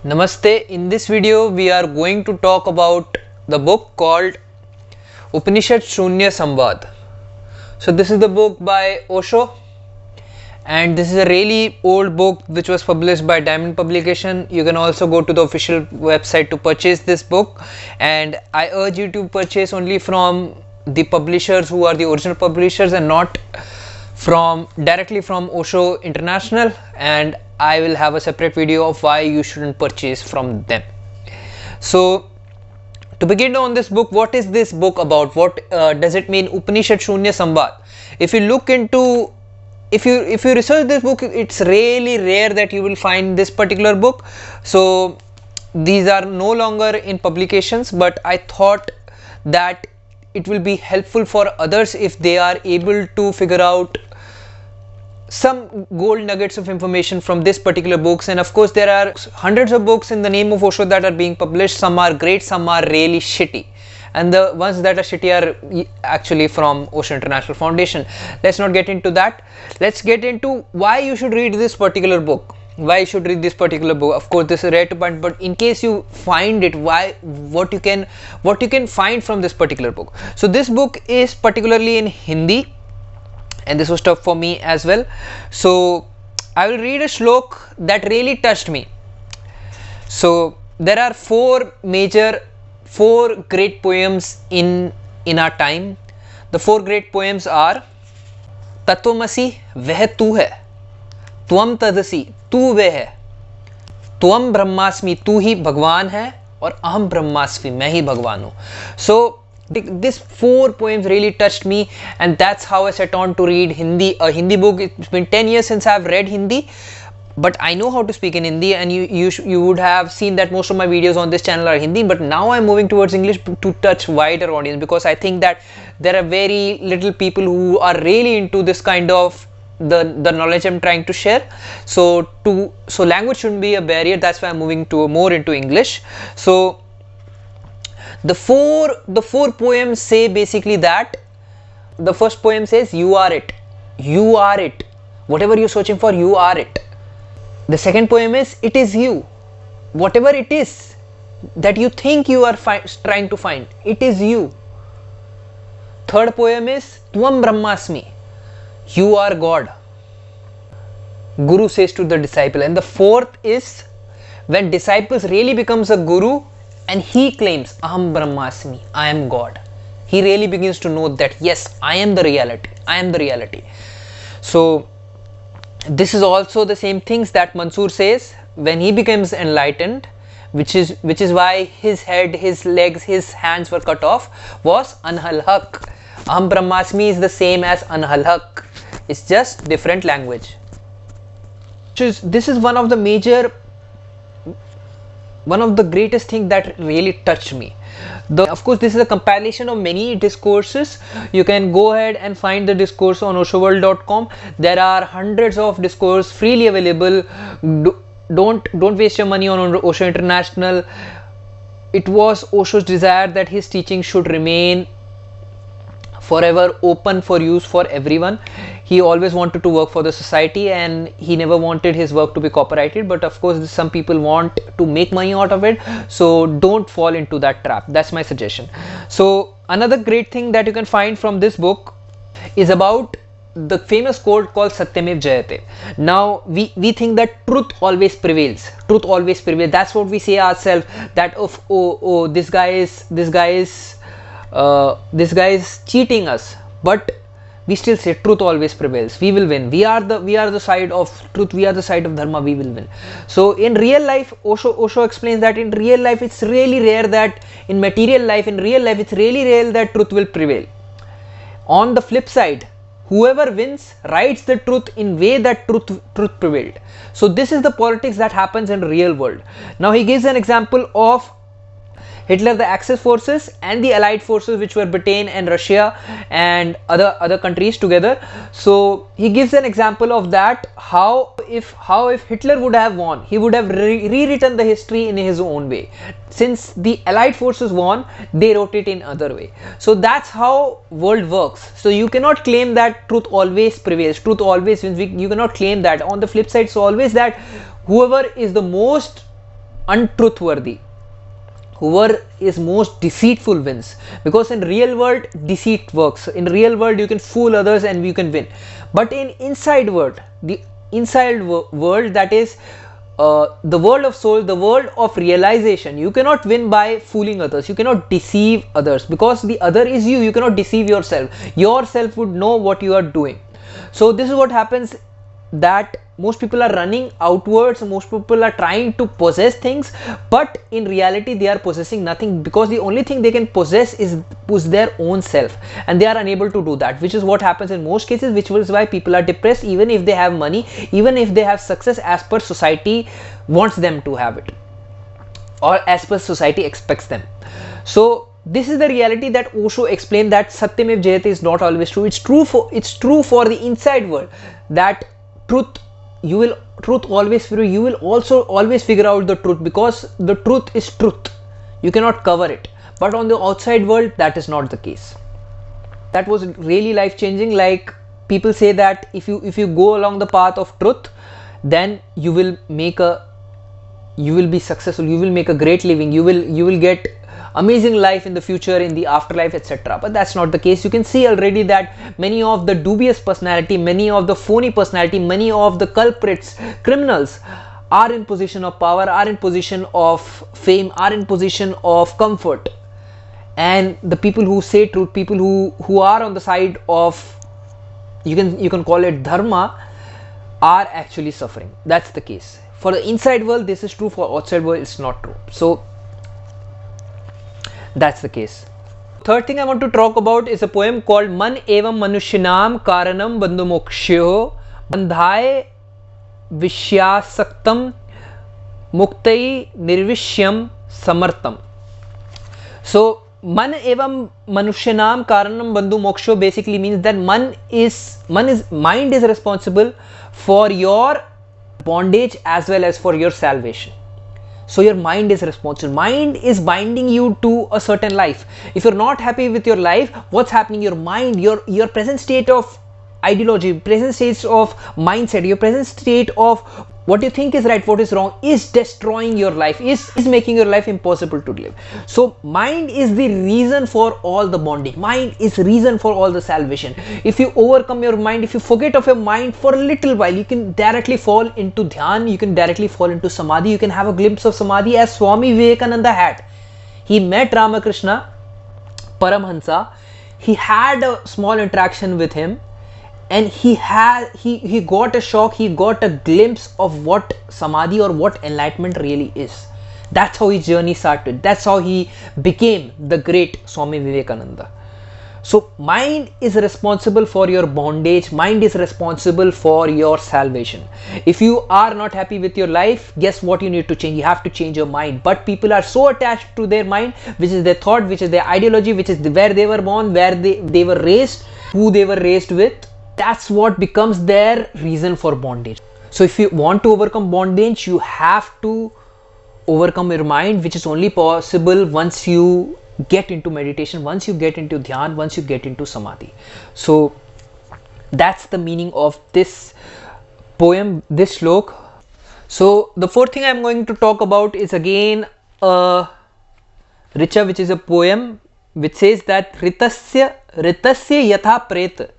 Namaste. In this video we are going to talk about the book called Upnishad Shunya Samvad. So this is the book by Osho, and this is a really old book which was published by Diamond Publication. You can also go to the official website to purchase this book, and I urge you to purchase only from the publishers who are the original publishers and not directly from Osho International, and I will have a separate video of why you shouldn't purchase from them. So to begin on this book, what is this book about? What does it mean, Upnishad Shunya Samvad? If you look into, if you research this book, it's really rare that you will find this particular book. So these are no longer in publications, but I thought that it will be helpful for others if they are able to figure out some gold nuggets of information from this particular books. And of course there are hundreds of books in the name of Osho that are being published. Some are great, some are really shitty, and the ones that are shitty are actually from Osho International Foundation. Let's not get into that. Let's get into why you should read this particular book. Why you should read this particular book? Of course this is rare to find, but in case you find it, what you can find from this particular book. So this book is particularly in Hindi, and this was tough for me as well. So I will read a shlok that really touched me. So there are four great poems in our time. The four great poems are तत्वमसि वह तू है, त्वम तदसि तू वह है, त्वम ब्रह्मास्मि तू ही भगवान है, और अहम ब्रह्मास्मि मैं ही भगवान हूँ. So these four poems really touched me, and that's how I set on to read a Hindi book. It's been 10 years since I've read Hindi, but I know how to speak in Hindi, and you would have seen that most of my videos on this channel are Hindi, but now I'm moving towards English to touch wider audience, because I think that there are very little people who are really into this kind of the knowledge I'm trying to share. So language shouldn't be a barrier. That's why I'm moving more into English. So the four poems say basically that the first poem says you are it, whatever you're searching for, you are it. The second poem is it is you, whatever it is that you think you are trying to find, it is you. Third poem is Tvam Brahmasmi, you are God, Guru says to the disciple. And the fourth is when disciples really becomes a guru and he claims Aham Brahmasmi, I am God. He really begins to know that yes, I am the reality. So this is also the same things that Mansoor says when he becomes enlightened, which is why his head, his legs, his hands were cut off, was Anhal Haq. Aham Brahmasmi is the same as Anhal Haq. It's just different language. This is one of the greatest things that really touched me. Of course this is a compilation of many discourses. You can go ahead and find the discourse on oshoworld.com. there are hundreds of discourses freely available. Don't waste your money on Osho International. It was Osho's desire that his teaching should remain forever open for use for everyone. He always wanted to work for the society, and he never wanted his work to be copyrighted, but of course some people want to make money out of it, so don't fall into that trap. That's my suggestion. So another great thing that you can find from this book is about the famous quote called Satyamev Jayate. Now we think that truth always prevails. That's what we say ourselves, that this guy is cheating us, but we still say truth always prevails. We will win. We are the side of truth. We are the side of dharma. We will win. So in real life, Osho explains that in real life it's really rare that in material life, it's really rare that truth will prevail. On the flip side, whoever wins writes the truth in way that truth prevailed. So this is the politics that happens in real world. Now he gives an example of Hitler, the Axis forces, and the Allied forces, which were Britain and Russia and other countries together. So he gives an example of that, how if Hitler would have won, he would have rewritten the history in his own way. Since the Allied forces won, they wrote it in other way. So that's how world works. So you cannot claim that truth always prevails, truth always wins. You cannot claim that. On the flip side, it's always that whoever is the most untrustworthy, whoever is most deceitful wins, because in real world deceit works. In real world you can fool others and you can win, but in inside world, the inside world, that is the world of soul, the world of realization, you cannot win by fooling others, you cannot deceive others, because the other is you. You cannot deceive yourself. Yourself would know what you are doing. So this is what happens, that most people are running outwards, most people are trying to possess things, but in reality they are possessing nothing, because the only thing they can possess is their own self, and they are unable to do that, which is what happens in most cases, which is why people are depressed, even if they have money, even if they have success as per society wants them to have it, or as per society expects them. So this is the reality that Osho explained, that Satyamev Jayate is not always true. It's true for the inside world, that truth always figure, you will also always figure out the truth, because the truth is truth, you cannot cover it. But on the outside world, that is not the case. That was really life changing. Like, people say that if you go along the path of truth, then you will be successful, you will make a great living, you will get amazing life in the future, in the afterlife, etc. But that's not the case. You can see already that many of the dubious personality, many of the phony personality, many of the culprits, criminals, are in position of power, are in position of fame, are in position of comfort, and the people who say truth, people who are on the side of, you can call it dharma, are actually suffering. That's the case. For the inside world this is true, for outside world it's not true. So that's the case. Third thing I want to talk about is a poem called Man Evam Manushinam Karanam Bandhumokshyo Bandhaye Vishyasaktam Muktai Nirvishyam Samartam. So Man Evam Manushinam Karanam Bandhumokshyo basically means that mind is responsible for your bondage as well as for your salvation. So your mind is responsible. Mind is binding you to a certain life. If you're not happy with your life, what's happening? Your mind, your present state of ideology, present state of mindset, your present state of what you think is right, what is wrong, is destroying your life, is making your life impossible to live. So mind is the reason for all the bonding. Mind is reason for all the salvation. If you overcome your mind, if you forget of your mind for a little while, you can directly fall into dhyan, you can directly fall into samadhi, you can have a glimpse of samadhi as Swami Vivekananda had. He met Ramakrishna Paramhansa, he had a small interaction with him, and he got a shock, he got a glimpse of what samadhi or what enlightenment really is. That's how his journey started. That's how he became the great Swami Vivekananda. So mind is responsible for your bondage, mind is responsible for your salvation. If you are not happy with your life, guess what you need to change? You have to change your mind. But people are so attached to their mind, which is their thought, which is their ideology, which is where they were born, where they were raised, who they were raised with. That's what becomes their reason for bondage. So if you want to overcome bondage, you have to overcome your mind, which is only possible once you get into meditation, once you get into dhyan, once you get into samadhi. So that's the meaning of this poem, this shlok. So the fourth thing I'm going to talk about is again a richa, which is a poem which says that ritasya yatha preta,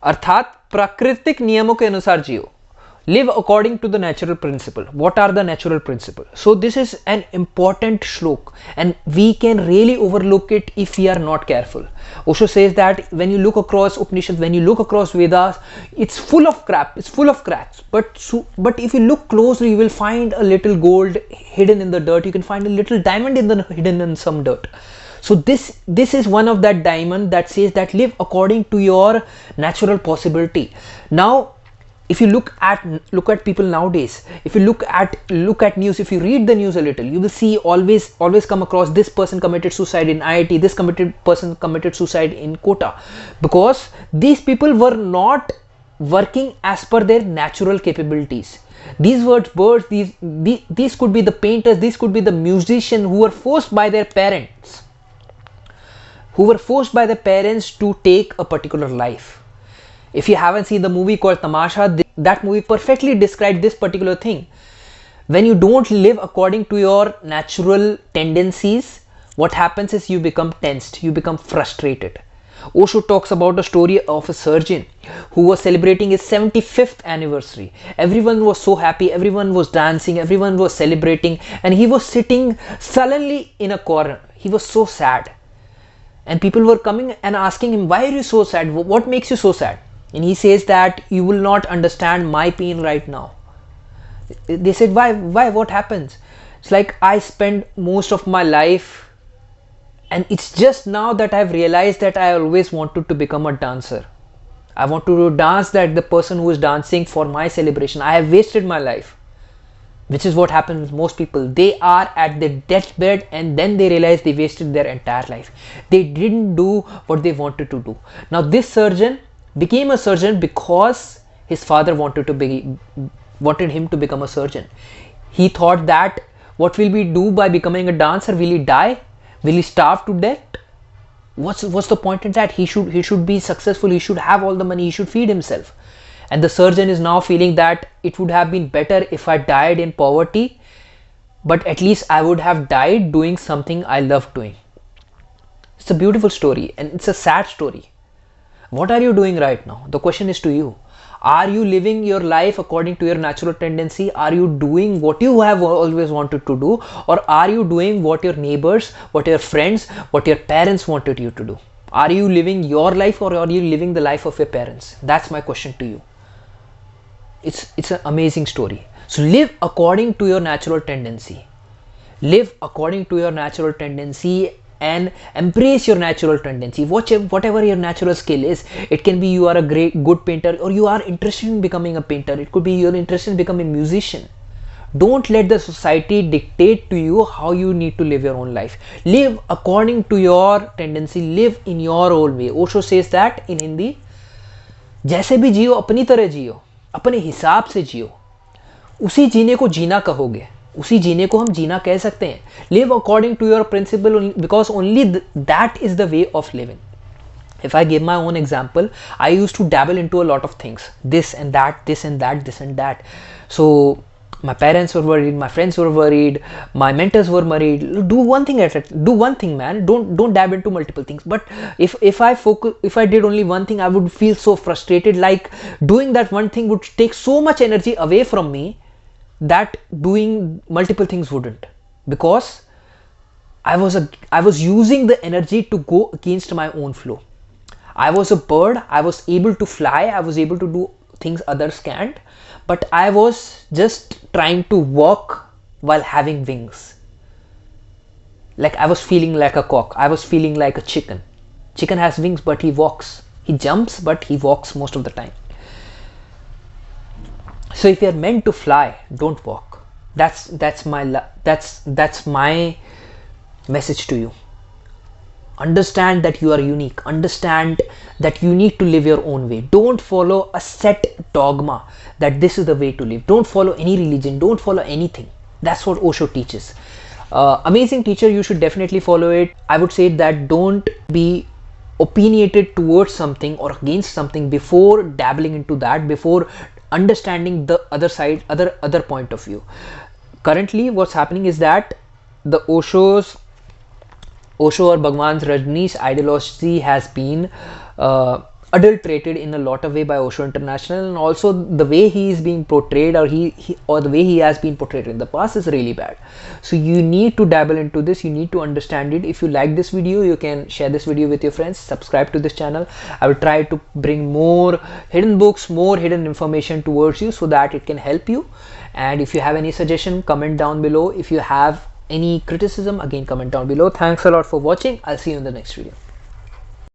अर्थात प्राकृतिक नियमों के अनुसार जियो. Live according to the natural principle. What are the natural principles? So this is an important shlok, and we can really overlook it if we are not careful. Osho says that when you look across Upanishads, when you look across Vedas, it's full of crap, it's full of cracks. But if you look closely, you will find a little gold hidden in the dirt. You can find a little diamond hidden in some dirt. So this is one of that diamond that says that live according to your natural possibility. Now, if you look at people nowadays, if you look at news, if you read the news a little, you will see always come across this person committed suicide in IIT, this person committed suicide in Kota, because these people were not working as per their natural capabilities. These birds, these could be the painters, these could be the musicians who were forced by their parents. To take a particular life. If you haven't seen the movie called Tamasha, that movie perfectly described this particular thing. When you don't live according to your natural tendencies, what happens is you become tensed, you become frustrated. Osho talks about a story of a surgeon who was celebrating his 75th anniversary. Everyone was so happy, everyone was dancing, everyone was celebrating, and he was sitting sullenly in a corner. He was so sad. And people were coming and asking him, why are you so sad? What makes you so sad? And he says that you will not understand my pain right now. They said, why? What happens? It's like I spend most of my life, and it's just now that I've realized that I always wanted to become a dancer. I want to dance like the person who is dancing for my celebration. I have wasted my life, which is what happens with most people. They are at their deathbed and then they realize they wasted their entire life. They didn't do what they wanted to do. Now this surgeon became a surgeon because his father wanted him to become a surgeon. He thought that what will we do by becoming a dancer? Will he die? Will he starve to death? What's the point in that? He should be successful. He should have all the money. He should feed himself. And the surgeon is now feeling that it would have been better if I died in poverty, but at least I would have died doing something I love doing. It's a beautiful story and it's a sad story. What are you doing right now? The question is to you. Are you living your life according to your natural tendency? Are you doing what you have always wanted to do? Or are you doing what your neighbors, what your friends, what your parents wanted you to do? Are you living your life or are you living the life of your parents? That's my question to you. It's an amazing story. So live according to your natural tendency. Live according to your natural tendency and embrace your natural tendency. Whatever your natural skill is, it can be you are a good painter, or you are interested in becoming a painter. It could be you're interested in becoming a musician. Don't let the society dictate to you how you need to live your own life. Live according to your tendency. Live in your own way. Osho says that in Hindi. जैसे भी जियो अपनी तरह जियो, अपने हिसाब से जियो. उसी जीने को जीना कहोगे, उसी जीने को हम जीना कह सकते हैं. Live according to your principle, because only that is the way of living. If I give my own example, I used to dabble into a lot of things, this and that, this and that, this and that. So my parents were worried, my friends were worried, my mentors were worried. Do one thing at a time. Do one thing, man. Don't dab into multiple things. But if I did only one thing, I would feel so frustrated. Like doing that one thing would take so much energy away from me that doing multiple things wouldn't, because I was using the energy to go against my own flow. I was a bird. I was able to fly. I was able to do things others can't, but I was just trying to walk while having wings. Like I was feeling like a cock. I was feeling like a chicken. Chicken has wings, but he walks. He jumps, but he walks most of the time. So if you are meant to fly, don't walk. That's my message to you. Understand that you are unique. Understand that you need to live your own way. Don't follow a set dogma that this is the way to live. Don't follow any religion. Don't follow anything. That's what Osho teaches. Amazing teacher, you should definitely follow it. I would say that don't be opinionated towards something or against something before dabbling into that, before understanding the other side, other point of view. Currently what's happening is that the Osho or Bhagwan's Rajneesh ideology has been adulterated in a lot of way by Osho International, and also the way he is being portrayed, or the way he has been portrayed in the past is really bad. So you need to dabble into this. You need to understand it. If you like this video, you can share this video with your friends. Subscribe to this channel. I will try to bring more hidden books, more hidden information towards you so that it can help you. And if you have any suggestion, comment down below. If you have any criticism, again comment down below. Thanks a lot for watching. I'll see you in the next video.